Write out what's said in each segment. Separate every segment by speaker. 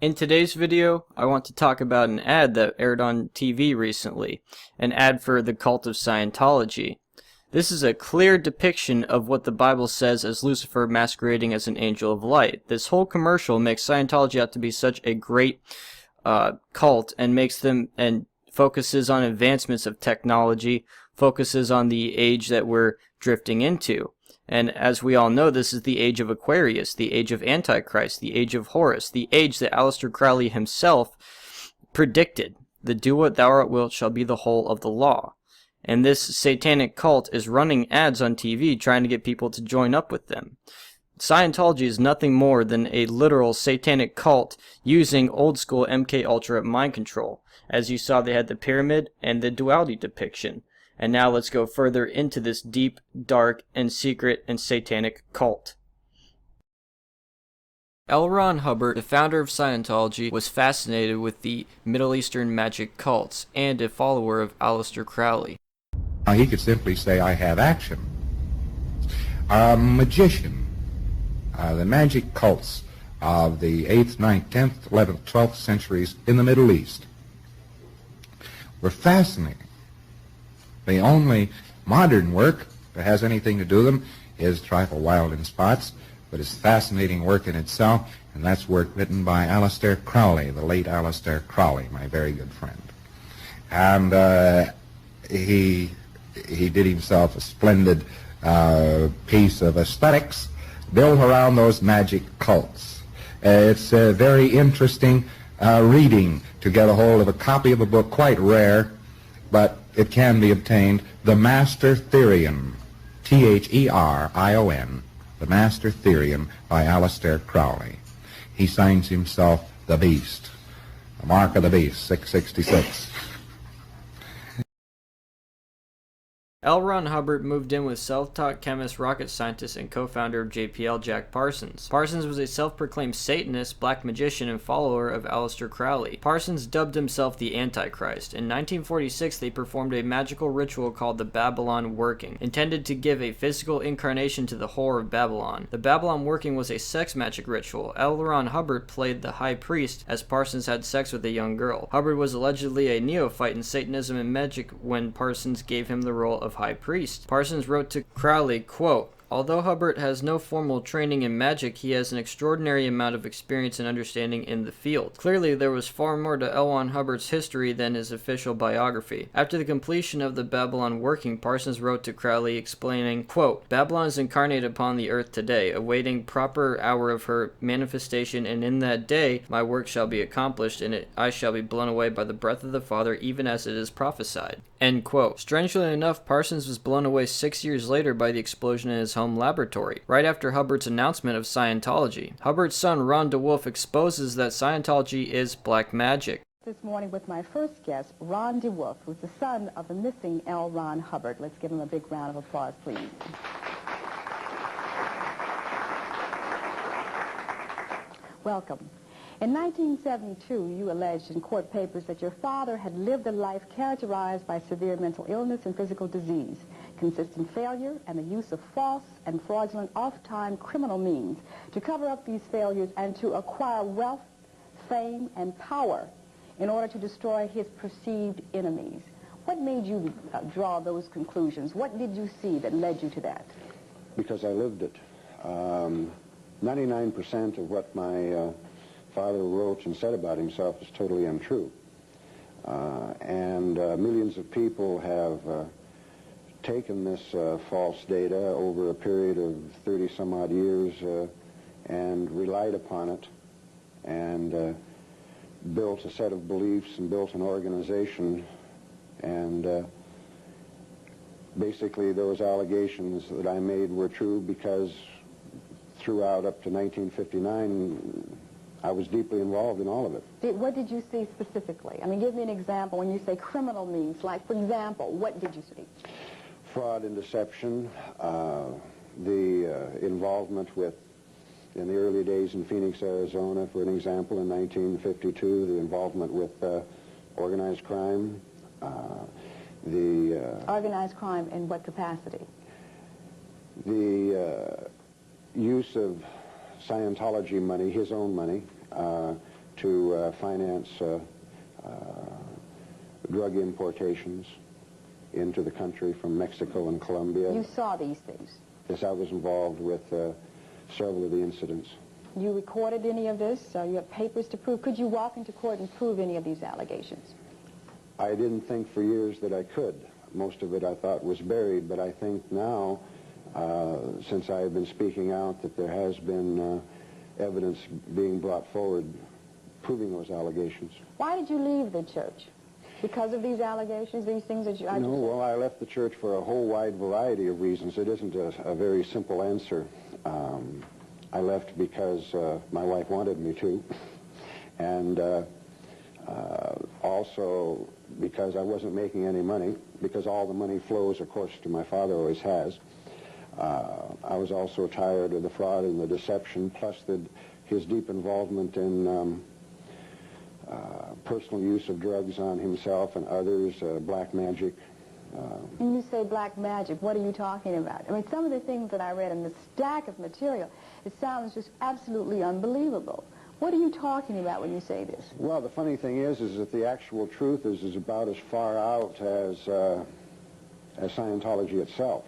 Speaker 1: In today's video, I want to talk about an ad that aired on TV recently, an ad for the cult of Scientology. This is a clear depiction of what the Bible says as Lucifer masquerading as an angel of light. This whole commercial makes Scientology out to be such a great cult and focuses on advancements of technology, focuses on the age that we're drifting into. And as we all know, this is the age of Aquarius, the age of Antichrist, the age of Horus, the age that Aleister Crowley himself predicted. The do what thou art wilt shall be the whole of the law. And this satanic cult is running ads on TV trying to get people to join up with them. Scientology is nothing more than a literal satanic cult using old school MK Ultra mind control. As you saw, they had the pyramid and the duality depiction. And now let's go further into this deep, dark, and secret and satanic cult. L. Ron Hubbard, the founder of Scientology, was fascinated with the Middle Eastern magic cults and a follower of Aleister Crowley.
Speaker 2: Now he could simply say, I have action. A magician, the magic cults of the 8th, 9th, 10th, 11th, 12th centuries in the Middle East were fascinating. The only modern work that has anything to do with them is trifle wild in spots, but it's fascinating work in itself, and that's work written by Aleister Crowley, the late Aleister Crowley, my very good friend. And he did himself a splendid piece of aesthetics built around those magic cults. It's a very interesting reading to get a hold of a copy of a book, quite rare, but it can be obtained, The Master Therion, Therion, The Master Therion by Aleister Crowley. He signs himself the Beast, the mark of the beast, 666.
Speaker 1: L. Ron Hubbard moved in with self-taught chemist, rocket scientist, and co-founder of JPL, Jack Parsons. Parsons was a self-proclaimed Satanist, black magician, and follower of Aleister Crowley. Parsons dubbed himself the Antichrist. In 1946, they performed a magical ritual called the Babylon Working, intended to give a physical incarnation to the whore of Babylon. The Babylon Working was a sex magic ritual. L. Ron Hubbard played the high priest as Parsons had sex with a young girl. Hubbard was allegedly a neophyte in Satanism and magic when Parsons gave him the role of high priest. Parsons wrote to Crowley, quote, "Although Hubbard has no formal training in magic, he has an extraordinary amount of experience and understanding in the field." Clearly, there was far more to L. Ron Hubbard's history than his official biography. After the completion of the Babylon Working, Parsons wrote to Crowley explaining, quote, "Babylon is incarnate upon the earth today, awaiting proper hour of her manifestation, and in that day my work shall be accomplished, and I shall be blown away by the breath of the Father, even as it is prophesied." End quote. Strangely enough, Parsons was blown away 6 years later by the explosion in his home laboratory, right after Hubbard's announcement of Scientology. Hubbard's son, Rhonda Wolfe, exposes that Scientology is black magic.
Speaker 3: This morning with my first guest, Rhonda Wolfe, who's the son of the missing L. Ron Hubbard. Let's give him a big round of applause, please. Welcome. In 1972, you alleged in court papers that your father had lived a life characterized by severe mental illness and physical disease, consistent failure, and the use of false and fraudulent, oft-time criminal means to cover up these failures and to acquire wealth, fame, and power in order to destroy his perceived enemies. What made you draw those conclusions? What did you see that led you to that?
Speaker 4: Because I lived it. 99% of what my father wrote and said about himself is totally untrue. And millions of people have taken this false data over a period of 30-some-odd years and relied upon it and built a set of beliefs and built an organization. And basically those allegations that I made were true because throughout up to 1959, I was deeply involved in all of it.
Speaker 3: What did you see specifically? I mean, give me an example. When you say criminal means, like, for example, what did you see?
Speaker 4: Fraud and deception, the involvement with, in the early days in Phoenix, Arizona, for an example, in 1952, the involvement with organized crime.
Speaker 3: Organized crime in what capacity?
Speaker 4: The use of Scientology money, his own money, to finance drug importations into the country from Mexico and Colombia.
Speaker 3: You saw these things?
Speaker 4: Yes, I was involved with several of the incidents.
Speaker 3: You recorded any of this? You have papers to prove? Could you walk into court and prove any of these allegations?
Speaker 4: I didn't think for years that I could. Most of it I thought was buried, but I think now, since I have been speaking out, that there has been evidence being brought forward proving those allegations.
Speaker 3: Why did you leave the church? Because of these allegations, these things that you...
Speaker 4: No, well, I left the church for a whole wide variety of reasons. It isn't a very simple answer. I left because my wife wanted me to, and also because I wasn't making any money, because all the money flows, of course, to my father, always has. I was also tired of the fraud and the deception, plus his deep involvement in personal use of drugs on himself and others, black magic.
Speaker 3: When you say black magic, what are you talking about? I mean, some of the things that I read in the stack of material, it sounds just absolutely unbelievable. What are you talking about when you say this?
Speaker 4: Well, the funny thing is that the actual truth is about as far out as Scientology itself.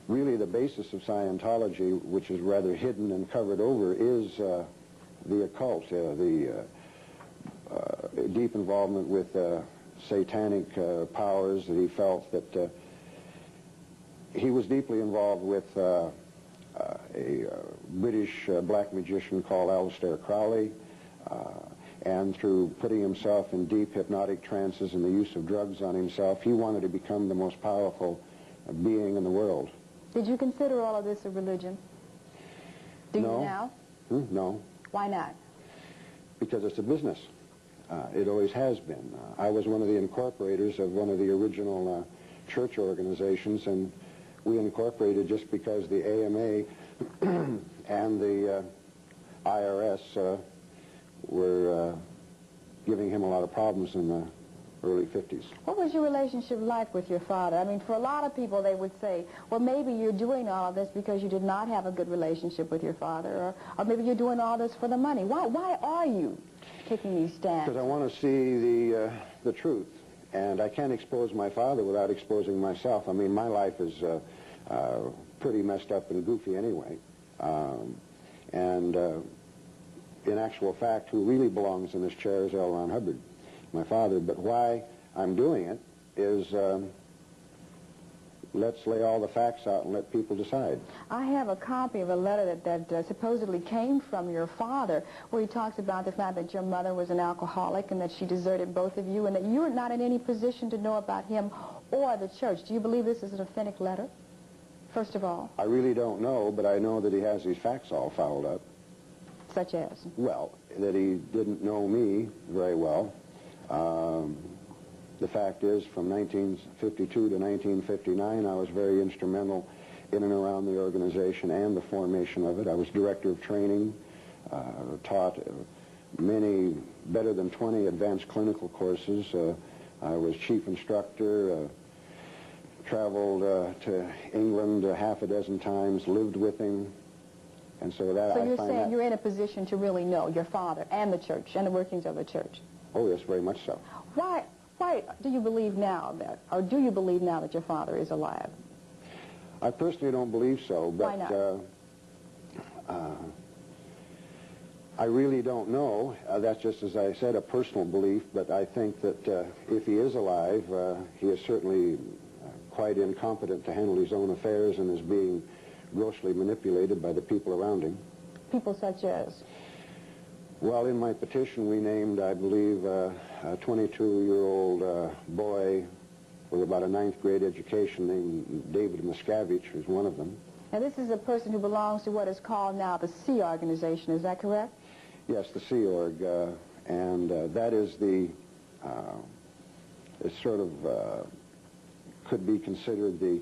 Speaker 4: Really, the basis of Scientology, which is rather hidden and covered over, is the occult, the deep involvement with satanic powers. That he felt that he was deeply involved with a British black magician called Aleister Crowley, and through putting himself in deep hypnotic trances and the use of drugs on himself, he wanted to become the most powerful being in the world.
Speaker 3: Did you consider all of this a religion? Do you
Speaker 4: No.
Speaker 3: now?
Speaker 4: No.
Speaker 3: Why not?
Speaker 4: Because it's a business. It always has been. I was one of the incorporators of one of the original church organizations, and we incorporated just because the AMA and the IRS were giving him a lot of problems in the early 50s.
Speaker 3: What was your relationship like with your father? I mean, for a lot of people, they would say, well, maybe you're doing all of this because you did not have a good relationship with your father, or maybe you're doing all this for the money. Why are you taking these stands?
Speaker 4: Because I want to see the truth, and I can't expose my father without exposing myself. I mean, my life is pretty messed up and goofy anyway, and in actual fact, who really belongs in this chair is L. Ron Hubbard, my father. But why I'm doing it is let's lay all the facts out and let people decide. I
Speaker 3: have a copy of a letter that supposedly came from your father, where he talks about the fact that your mother was an alcoholic and that she deserted both of you, and that you were not in any position to know about him or the church. Do you believe this is an authentic letter, first of all?
Speaker 4: I really don't know, but I know that he has these facts all fouled up.
Speaker 3: Such as?
Speaker 4: Well, that he didn't know me very well. The fact is, from 1952 to 1959, I was very instrumental in and around the organization and the formation of it. I was director of training, taught many, better than 20 advanced clinical courses. I was chief instructor, traveled to England half a dozen times, lived with him. And so that
Speaker 3: So you're saying you're in a position to really know your father and the church and the workings of the church?
Speaker 4: Oh, yes, very much so.
Speaker 3: Why do you believe now that, or do you believe now that your father is alive?
Speaker 4: I personally don't believe so, but
Speaker 3: why not?
Speaker 4: I really don't know. That's just, as I said, a personal belief, but I think that if he is alive, he is certainly quite incompetent to handle his own affairs and is being grossly manipulated by the people around him.
Speaker 3: People such as?
Speaker 4: Well, in my petition we named, I believe, a 22-year-old boy with about a 9th grade education named David Miscavige, who's one of them.
Speaker 3: Now this is a person who belongs to what is called now the Sea Organization, is that correct?
Speaker 4: Yes, the Sea Org, and that is the, it's sort of, could be considered the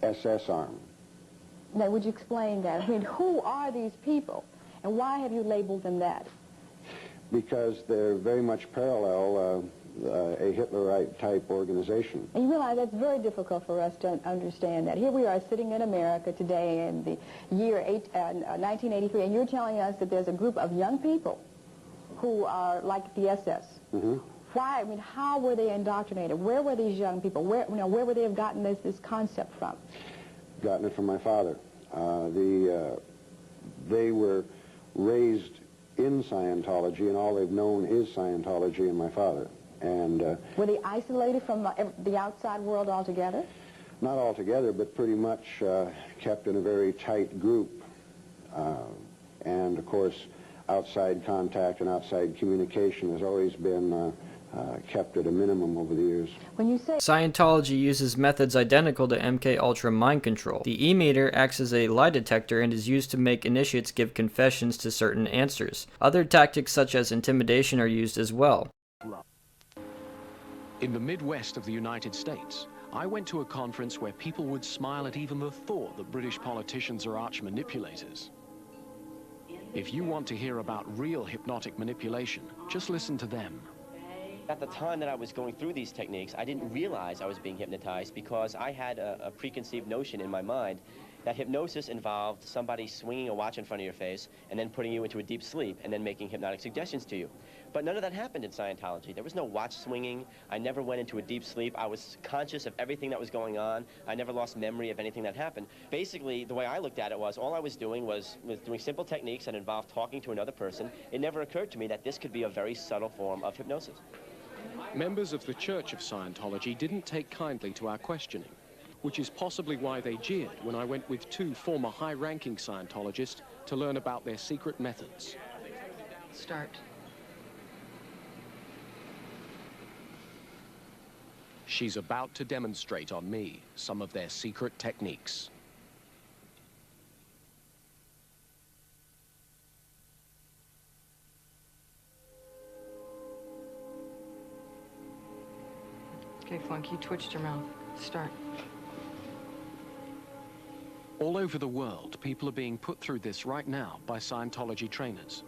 Speaker 4: SS arm.
Speaker 3: Now, would you explain that? I mean, who are these people, and why have you labeled them that?
Speaker 4: Because they're very much parallel a Hitlerite-type organization.
Speaker 3: And you realize that's very difficult for us to understand that. Here we are sitting in America today in the year 1983, and you're telling us that there's a group of young people who are like the SS.
Speaker 4: Mm-hmm.
Speaker 3: Why? I mean, how were they indoctrinated? Where were these young people? Where would they have gotten this concept from?
Speaker 4: Gotten it from my father. They were raised in Scientology, and all they've known is Scientology and my father. And
Speaker 3: were they isolated from the outside world altogether?
Speaker 4: Not altogether, but pretty much kept in a very tight group. And of course, outside contact and outside communication has always been kept at a minimum over the years.
Speaker 3: When you say
Speaker 1: Scientology uses methods identical to MK Ultra mind control. The E-meter acts as a lie detector and is used to make initiates give confessions to certain answers. Other tactics such as intimidation are used as well.
Speaker 5: In the Midwest of the United States, I went to a conference where people would smile at even the thought that British politicians are arch manipulators. If you want to hear about real hypnotic manipulation, just listen to them.
Speaker 6: At the time that I was going through these techniques, I didn't realize I was being hypnotized because I had a preconceived notion in my mind that hypnosis involved somebody swinging a watch in front of your face and then putting you into a deep sleep and then making hypnotic suggestions to you. But none of that happened in Scientology. There was no watch swinging. I never went into a deep sleep. I was conscious of everything that was going on. I never lost memory of anything that happened. Basically, the way I looked at it was all I was doing was doing simple techniques that involved talking to another person. It never occurred to me that this could be a very subtle form of hypnosis.
Speaker 5: Members of the Church of Scientology didn't take kindly to our questioning, which is possibly why they jeered when I went with two former high-ranking Scientologists to learn about their secret methods.
Speaker 7: Start.
Speaker 5: She's about to demonstrate on me some of their secret techniques.
Speaker 7: Okay, Flunk, you twitched your mouth. Start.
Speaker 5: All over the world, people are being put through this right now by Scientology trainers.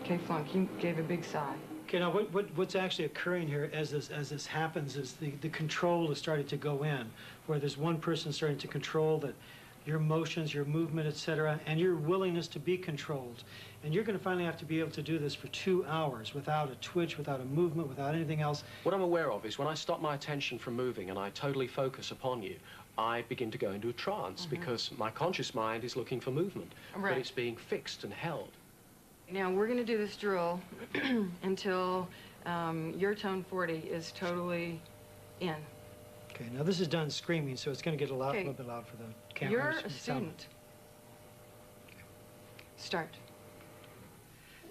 Speaker 7: Okay, Flunk, you gave a big sigh.
Speaker 8: Okay, now what's actually occurring here as this happens is the control is starting to go in, where there's one person starting to control that your motions, your movement, etc., and your willingness to be controlled. And you're going to finally have to be able to do this for 2 hours without a twitch, without a movement, without anything else.
Speaker 5: What I'm aware of is when I stop my attention from moving and I totally focus upon you, I begin to go into a trance because my conscious mind is looking for movement, but it's being fixed and held.
Speaker 7: Now, we're going to do this drill until your tone 40 is totally in.
Speaker 8: Okay, now this is done screaming, so it's going to get a little bit loud for the cameras.
Speaker 7: You're a student.
Speaker 8: Okay.
Speaker 7: Start.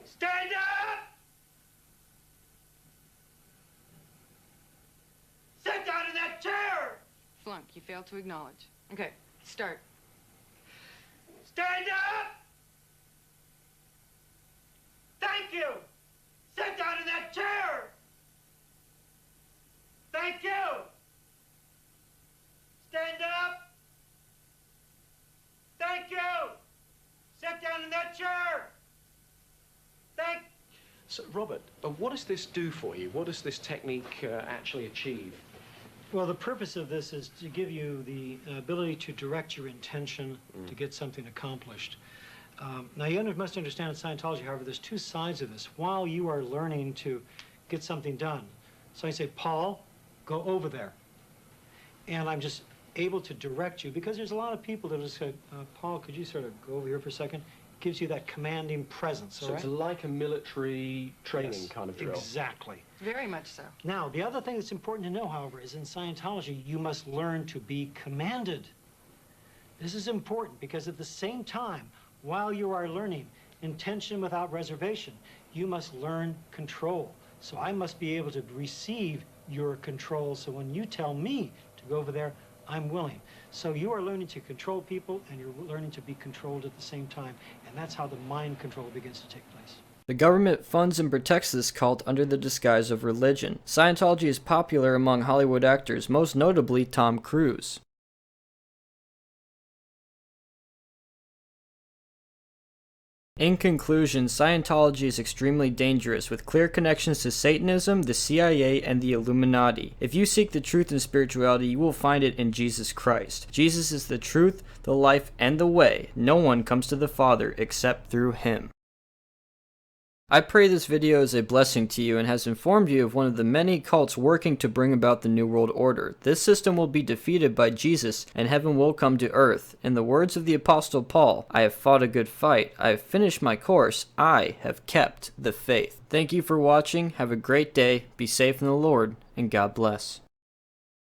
Speaker 9: Stand up! Sit down in that chair!
Speaker 7: Flunk, you failed to acknowledge. Okay, start.
Speaker 9: Stand up! Thank you! Sit down in that chair! Thank you! Stand up! Thank you! Sit down in that chair!
Speaker 5: So, Robert, what does this do for you? What does this technique actually achieve?
Speaker 8: Well, the purpose of this is to give you the ability to direct your intention to get something accomplished. Now, you must understand in Scientology, however, there's two sides of this. While you are learning to get something done, so I say, Paul, go over there. And I'm just able to direct you, because there's a lot of people that will say, Paul, could you sort of go over here for a second? Gives you that commanding presence, all right?
Speaker 5: So it's like a military training kind of drill.
Speaker 8: Exactly.
Speaker 7: Very much so.
Speaker 8: Now, the other thing that's important to know, however, is in Scientology, you must learn to be commanded. This is important because at the same time, while you are learning intention without reservation, you must learn control. So I must be able to receive your control. So when you tell me to go over there, I'm willing. So you are learning to control people, and you're learning to be controlled at the same time. And that's how the mind control begins to take place.
Speaker 1: The government funds and protects this cult under the disguise of religion. Scientology is popular among Hollywood actors, most notably Tom Cruise. In conclusion, Scientology is extremely dangerous, with clear connections to Satanism, the CIA, and the Illuminati. If you seek the truth in spirituality, you will find it in Jesus Christ. Jesus is the truth, the life, and the way. No one comes to the Father except through him. I pray this video is a blessing to you and has informed you of one of the many cults working to bring about the New World Order. This system will be defeated by Jesus, and heaven will come to earth. In the words of the Apostle Paul, I have fought a good fight, I have finished my course, I have kept the faith. Thank you for watching, have a great day, be safe in the Lord, and God bless.